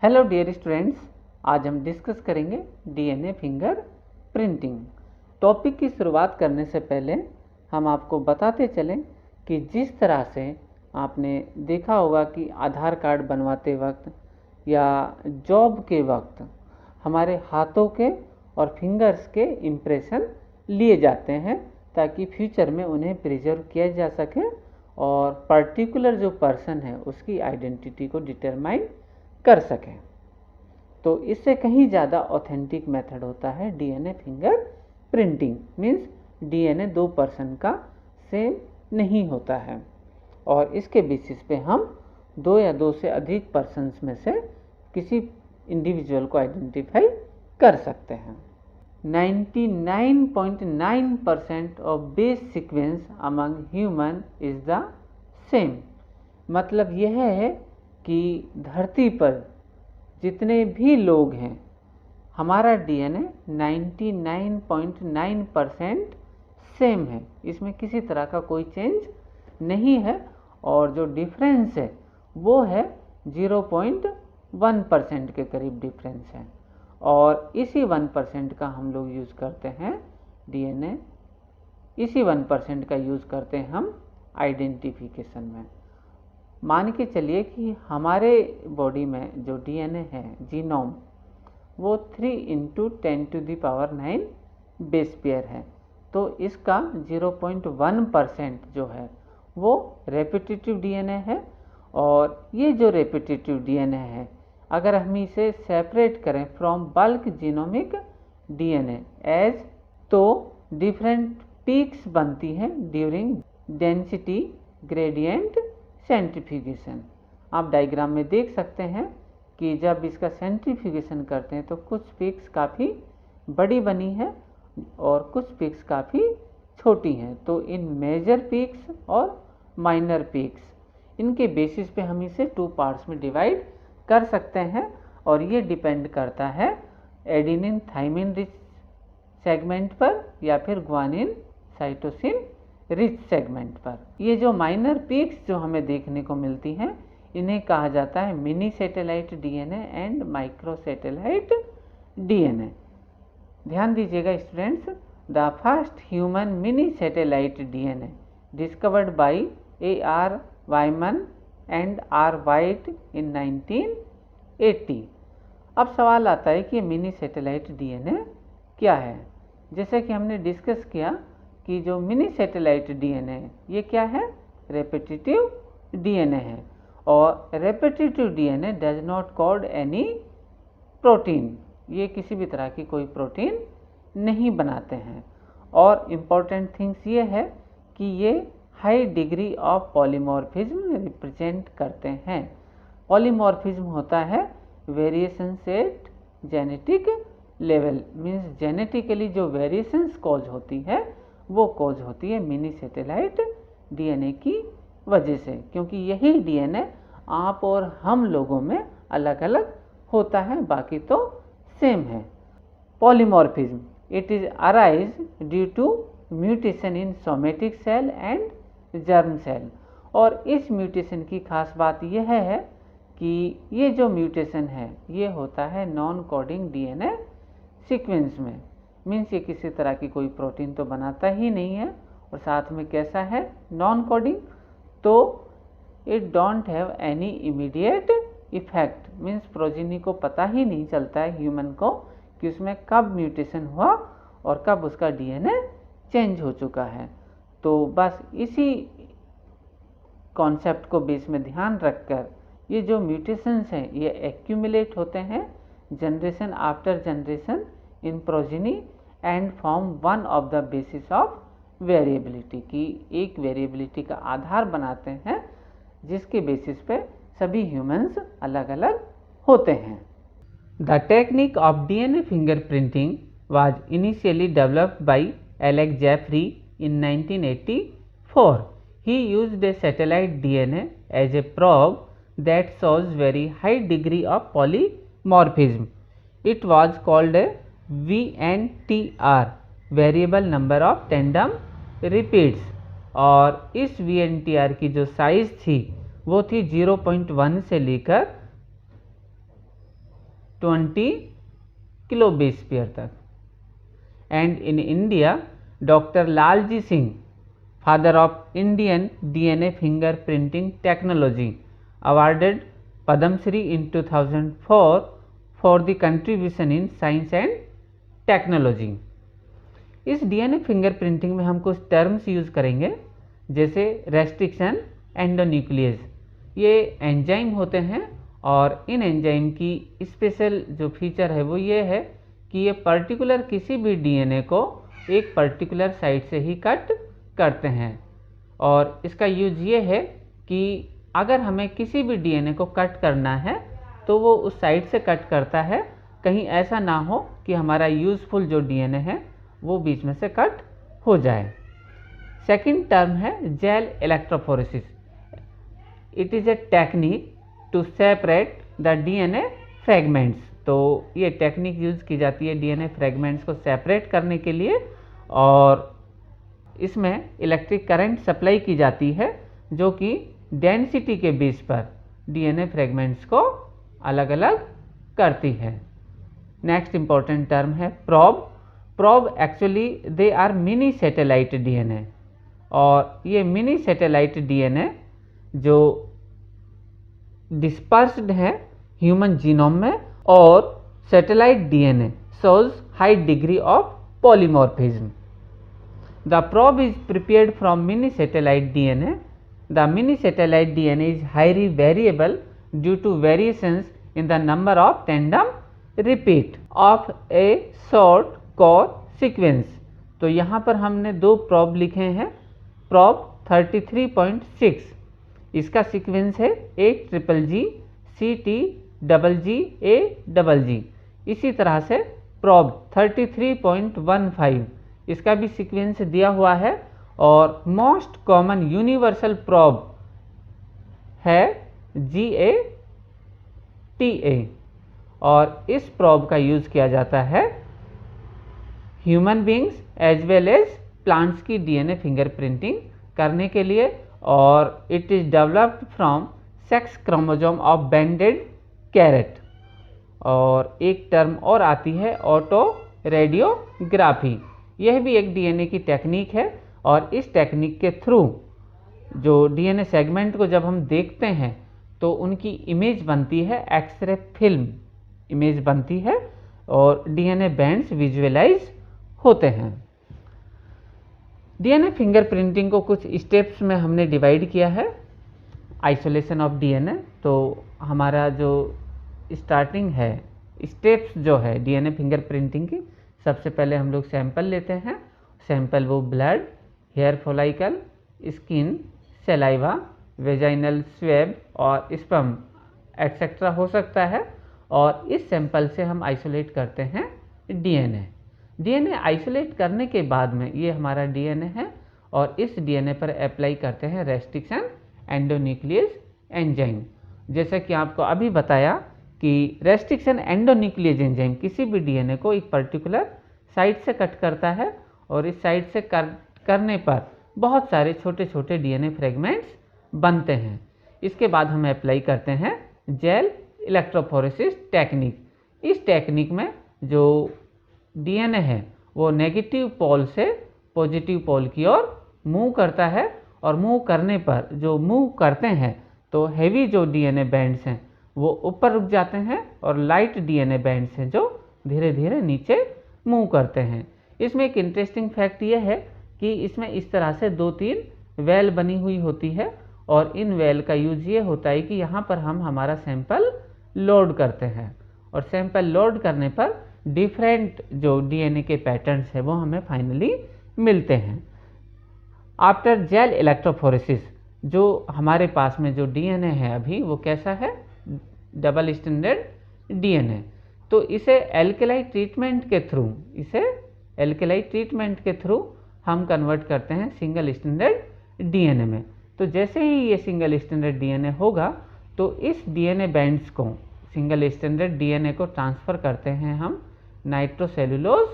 Hello dear students, आज हम discuss करेंगे डीएनए फिंगर प्रिंटिंग। टॉपिक की शुरुआत करने से पहले हम आपको बताते चलें कि जिस तरह से आपने देखा होगा कि आधार कार्ड बनवाते वक्त या जॉब के वक्त हमारे हाथों के और फिंगर्स के इम्प्रेशन लिए जाते हैं ताकि फ्यूचर में उन्हें प्रिजर्व किया जा सके और पर्टिकुलर जो पर्सन है उसकी आइडेंटिटी को डिटरमाइन कर सकें। तो इससे कहीं ज़्यादा ऑथेंटिक मेथड होता है DNA finger printing. Means DNA दो पर्सन का सेम नहीं होता है और इसके बेसिस पे हम दो या दो से अधिक पर्सन्स में से किसी इंडिविजुअल को आइडेंटिफाई कर सकते हैं। 99.9% of base sequence among human is the same. मतलब यह है कि धरती पर जितने भी लोग हैं हमारा डीएनए 99.9% सेम है, इसमें किसी तरह का कोई चेंज नहीं है और जो डिफरेंस है वो है 0.1% के करीब डिफरेंस है और इसी 1% का हम लोग यूज़ करते हैं डीएनए, इसी 1% का यूज़ करते हैं हम आइडेंटिफिकेशन में। मान के चलिए कि हमारे बॉडी में जो डीएनए है जीनोम वो 3 × 10⁹ बेस पेयर है, तो इसका 0.1% जो है वो रेपिटेटिव डीएनए है और ये जो रेपिटेटिव डीएनए है अगर हम इसे सेपरेट करें from bulk genomic DNA as, तो डिफरेंट पीक्स बनती हैं ड्यूरिंग डेंसिटी ग्रेडियंट सेंट्रीफ्यूगेशन। आप डायग्राम में देख सकते हैं कि जब इसका सेंट्रीफ्यूगेशन करते हैं तो कुछ पीक्स काफ़ी बड़ी बनी है और कुछ पीक्स काफ़ी छोटी हैं। तो इन मेजर पीक्स और माइनर पीक्स, इनके बेसिस पे हम इसे 2 पार्ट्स में डिवाइड कर सकते हैं और ये डिपेंड करता है एडेनिन थाइमिन रिच सेगमेंट पर या फिर ग्वानिन साइटोसिन रिच सेगमेंट पर। ये जो माइनर पीक्स जो हमें देखने को मिलती हैं इन्हें कहा जाता है mini satellite DNA and micro satellite DNA. ध्यान दीजिएगा students, the first human mini satellite DNA discovered by A.R. Wyman and R. White in 1980। अब सवाल आता है कि मिनी सैटेलाइट डीएनए क्या है। जैसे कि हमने डिस्कस किया कि जो मिनी सैटेलाइट डीएनए ये क्या है, रेपिटेटिव डीएनए है और repetitive DNA does not code any protein, ये किसी भी तरह की कोई प्रोटीन नहीं बनाते हैं। और इम्पॉर्टेंट थिंग्स ये है कि ये high degree of polymorphism represent करते हैं। पॉलीमॉर्फिज्म होता है variation at genetic level, means genetically जो वेरिएशंस कॉज होती है वो कॉज होती है मिनी सैटेलाइट डीएनए की वजह से, क्योंकि यही डीएनए आप और हम लोगों में अलग अलग होता है, बाकी तो सेम है। Polymorphism it is arise due to mutation in somatic cell and germ cell. और इस म्यूटेशन की खास बात यह है कि ये जो म्यूटेशन है ये होता है नॉन कोडिंग डीएनए सीक्वेंस में। मीन्स ये किसी तरह की कोई प्रोटीन तो बनाता ही नहीं है और साथ में कैसा है, नॉन कोडिंग, तो it don't have any immediate effect. Means progeny को पता ही नहीं चलता है ह्यूमन को कि उसमें कब म्यूटेशन हुआ और कब उसका डीएनए चेंज हो चुका है। तो बस इसी कॉन्सेप्ट को बेस में ध्यान रखकर ये जो म्यूटेशंस हैं ये एक्यूमुलेट होते हैं generation after generation in progeny and form one of the basis of variability, की एक वेरिएबिलिटी का आधार बनाते हैं जिसके बेसिस पे सभी ह्यूमंस अलग अलग होते हैं। The technique of DNA finger printing was initially developed by Alex Jeffrey in 1984। He used a satellite DNA as a probe that shows very high degree of polymorphism. It was called a VNTR, variable number of tandem repeats, और इस VNTR की जो size थी वो थी 0.1 से लेकर 20 kilo base pair तक। And in India doctor Lalji Singh, father of Indian DNA fingerprinting technology, awarded Padam Shri in 2004 for the contribution in science and technology। इस डीएनए फिंगरप्रिंटिंग में हम कुछ टर्म्स यूज करेंगे, जैसे रेस्ट्रिक्शन एंडोन्यूक्लियस। ये एंजाइम होते हैं और इन एंजाइम की स्पेशल जो फीचर है वो ये है कि ये पर्टिकुलर किसी भी डीएनए को एक पर्टिकुलर साइट से ही कट करते हैं। और इसका यूज ये है कि अगर हमें किसी भी डीएनए को कट करना है तो वो उस साइट से कट करता है, कहीं ऐसा ना हो कि हमारा यूजफुल जो डीएनए है वो बीच में से कट हो जाए। सेकंड टर्म है gel electrophoresis. It is a technique to separate the DNA fragments. तो ये टेक्निक यूज की जाती है डीएनए फ्रेगमेंट्स को सेपरेट करने के लिए, और इसमें इलेक्ट्रिक करंट सप्लाई की जाती है जो कि डेंसिटी के बेस पर डीएनए फ्रेगमेंट्स को अलग अलग करती है। नेक्स्ट इंपॉर्टेंट टर्म है probe. Probe actually they are mini satellite DNA, और ये मिनी सैटेलाइट डीएनए जो डिस्पर्स्ड है ह्यूमन जीनोम में, और satellite DNA shows high degree of polymorphism. The probe is prepared from mini satellite DNA. The mini satellite DNA is highly variable due to variations in the number of tandem repeat of a short core sequence। तो यहाँ पर हमने दो probe लिखे हैं। Probe 33.6, इसका sequence है AGGG CTGGAGG। इसी तरह से प्रोब 33.15, इसका भी सीक्वेंस दिया हुआ है। और मोस्ट कॉमन यूनिवर्सल प्रोब है GATA, और इस प्रोब का यूज किया जाता है human beings as well as plants की डीएनए फिंगरप्रिंटिंग करने के लिए, और it is developed from sex chromosome of banded krait. और एक टर्म और आती है ऑटो रेडियोग्राफी। यह भी एक डीएनए की टेक्निक है, और इस टेक्निक के थ्रू जो डीएनए सेगमेंट को जब हम देखते हैं तो उनकी इमेज बनती है, एक्सरे फिल्म इमेज बनती है, और डीएनए बैंड्स विजुअलाइज होते हैं। डीएनए फिंगरप्रिंटिंग को कुछ स्टेप्स में हमने डिवाइड किया है। आइसोलेशन ऑफ डीएनए, तो हमारा जो स्टार्टिंग है स्टेप्स जो है डीएनए फिंगरप्रिंटिंग की, सबसे पहले हम लोग सैंपल लेते हैं। सैंपल वो blood, hair follicle, skin, saliva, vaginal swab और स्पर्म एक्सेट्रा हो सकता है, और इस सैंपल से हम आइसोलेट करते हैं डीएनए। डीएनए आइसोलेट करने के बाद में ये हमारा डीएनए है, और इस डीएनए पर अप्लाई करते हैं रेस्ट्रिक्शन एंडोन्यूक्लियस एंजाइम। जैसे कि आपको अभी बताया कि रेस्ट्रिक्शन एंडोन्यूक्लियस एंजाइम किसी भी डीएनए को एक पर्टिकुलर साइट से कट करता है, और इस साइट से करने पर बहुत सारे छोटे छोटे डीएनए फ्रेगमेंट्स बनते हैं। इसके बाद हम अप्लाई करते हैं जेल इलेक्ट्रोफोरेसिस टेक्निक। इस टेक्निक में जो डीएनए है वो नेगेटिव पोल से पॉजिटिव पोल की ओर मूव करता है, और मूव करने पर जो मूव करते हैं तो हैवी जो डीएनए बैंड्स हैं वो ऊपर रुक जाते हैं, और लाइट डीएनए बैंड्स हैं जो धीरे धीरे नीचे मूव करते हैं। इसमें एक इंटरेस्टिंग फैक्ट ये है कि इसमें इस तरह से 2-3 वेल बनी हुई होती है, और इन वेल का यूज ये होता है कि यहाँ पर हम हमारा सैंपल लोड करते हैं, और सैंपल लोड करने पर डिफरेंट जो डीएनए के पैटर्न्स हैं वो हमें फाइनली मिलते हैं। आफ्टर जेल इलेक्ट्रोफोरेसिस जो हमारे पास में जो डीएनए है अभी वो कैसा है, डबल स्टैंडर्ड डीएनए। तो इसे एल्केलाई ट्रीटमेंट के थ्रू हम कन्वर्ट करते हैं सिंगल स्टैंडर्ड डीएनए में। तो जैसे ही ये सिंगल स्टैंडर्ड डीएनए होगा तो इस डीएनए बैंड्स को, सिंगल स्टैंडर्ड डीएनए को ट्रांसफ़र करते हैं हम नाइट्रोसेलुलोज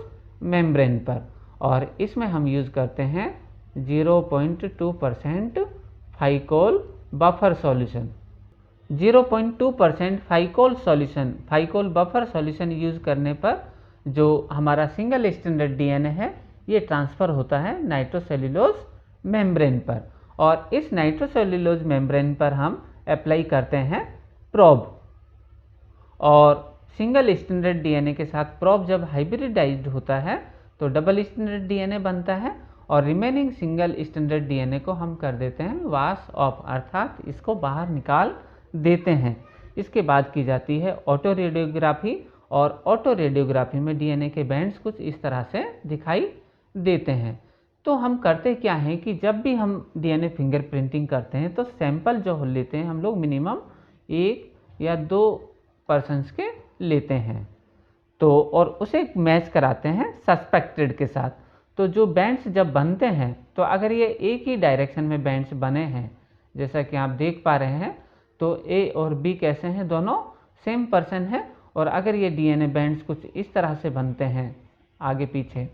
मेम्ब्रेन पर, और इसमें हम यूज़ करते हैं 0.2% Ficoll buffer solution. 0.2% Ficoll solution, Ficoll buffer solution use करने पर जो हमारा सिंगल स्टैंडर्ड डीएनए है ये ट्रांसफ़र होता है नाइट्रोसेल्यूलोज मेम्ब्रेन पर, और इस नाइट्रोसेल्यूलोज मेम्ब्रेन पर हम अप्लाई करते हैं प्रोब। और सिंगल स्टैंडर्ड डीएनए के साथ प्रोब जब हाइब्रिडाइज्ड होता है तो डबल स्टैंडर्ड डीएनए बनता है, और रिमेनिंग सिंगल स्टैंडर्ड डीएनए को हम कर देते हैं वॉश ऑफ, अर्थात इसको बाहर निकाल देते हैं। इसके बाद की जाती है ऑटो रेडियोग्राफी, और ऑटो रेडियोग्राफी में डीएनए के बैंड्स कुछ इस तरह से दिखाई देते हैं। तो हम करते क्या हैं कि जब भी हम डीएनए फिंगरप्रिंटिंग करते हैं तो सैंपल जो लेते हैं हम लोग मिनिमम 1 या 2 पर्सन्स के लेते हैं, तो और उसे मैच कराते हैं सस्पेक्टेड के साथ। तो जो बैंड्स जब बनते हैं तो अगर ये एक ही डायरेक्शन में बैंड्स बने हैं, जैसा कि आप देख पा रहे हैं, तो ए और बी कैसे हैं, दोनों सेम पर्सन है। और अगर ये डीएनए बैंड्स कुछ इस तरह से बनते हैं आगे पीछे,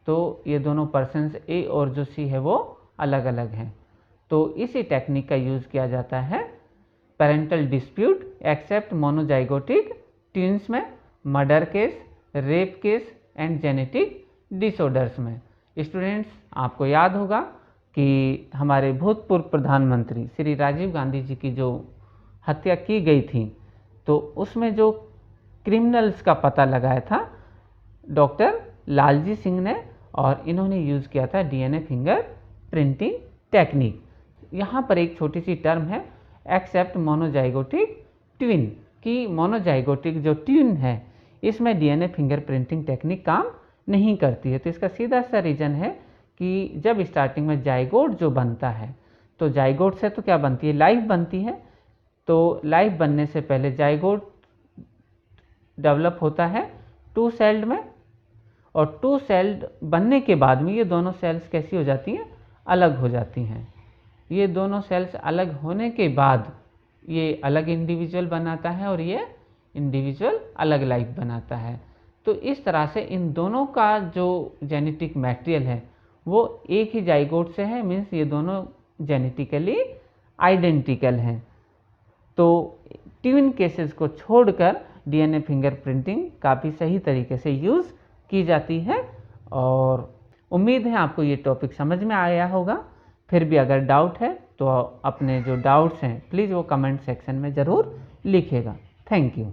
तो ये दोनों पर्सन्स ए और जो सी है वो अलग अलग हैं। तो इसी टेक्निक का यूज़ किया जाता है parental dispute except monozygotic twins में, murder case, rape case and genetic disorders में। स्टूडेंट्स, आपको याद होगा कि हमारे भूतपूर्व प्रधानमंत्री श्री राजीव गांधी जी की जो हत्या की गई थी, तो उसमें जो क्रिमिनल्स का पता लगाया था डॉक्टर लालजी सिंह ने, और इन्होंने यूज़ किया था डीएनए फिंगर प्रिंटिंग टेक्निक। यहाँ पर एक छोटी सी टर्म है एक्सेप्ट मोनोजाइगोटिक ट्विन, कि मोनोजाइगोटिक जो ट्विन है इसमें डीएनए फिंगर प्रिंटिंग टेक्निक काम नहीं करती है। तो इसका सीधा सा रीज़न है कि जब स्टार्टिंग में जाइगोट जो बनता है, तो जाइगोट से तो क्या बनती है, लाइफ बनती है। तो लाइफ बनने से पहले जाइगोट डेवलप होता है 2 सेल्ड में, और 2 सेल्ड बनने के बाद में ये दोनों सेल्स कैसी हो जाती हैं, अलग हो जाती हैं। ये दोनों सेल्स अलग होने के बाद ये अलग इंडिविजुअल बनाता है और ये इंडिविजुअल अलग लाइफ बनाता है। तो इस तरह से इन दोनों का जो जेनेटिक मटेरियल है वो एक ही जाइगोट से है, मीन्स ये दोनों जेनेटिकली आइडेंटिकल हैं। तो ट्विन केसेस को छोड़कर डीएनए फिंगरप्रिंटिंग काफ़ी सही तरीके से यूज़ की जाती है, और उम्मीद है आपको ये टॉपिक समझ में आया होगा। फिर भी अगर डाउट है तो अपने जो डाउट्स हैं प्लीज़ वो कमेंट सेक्शन में ज़रूर लिखिएगा। Thank you.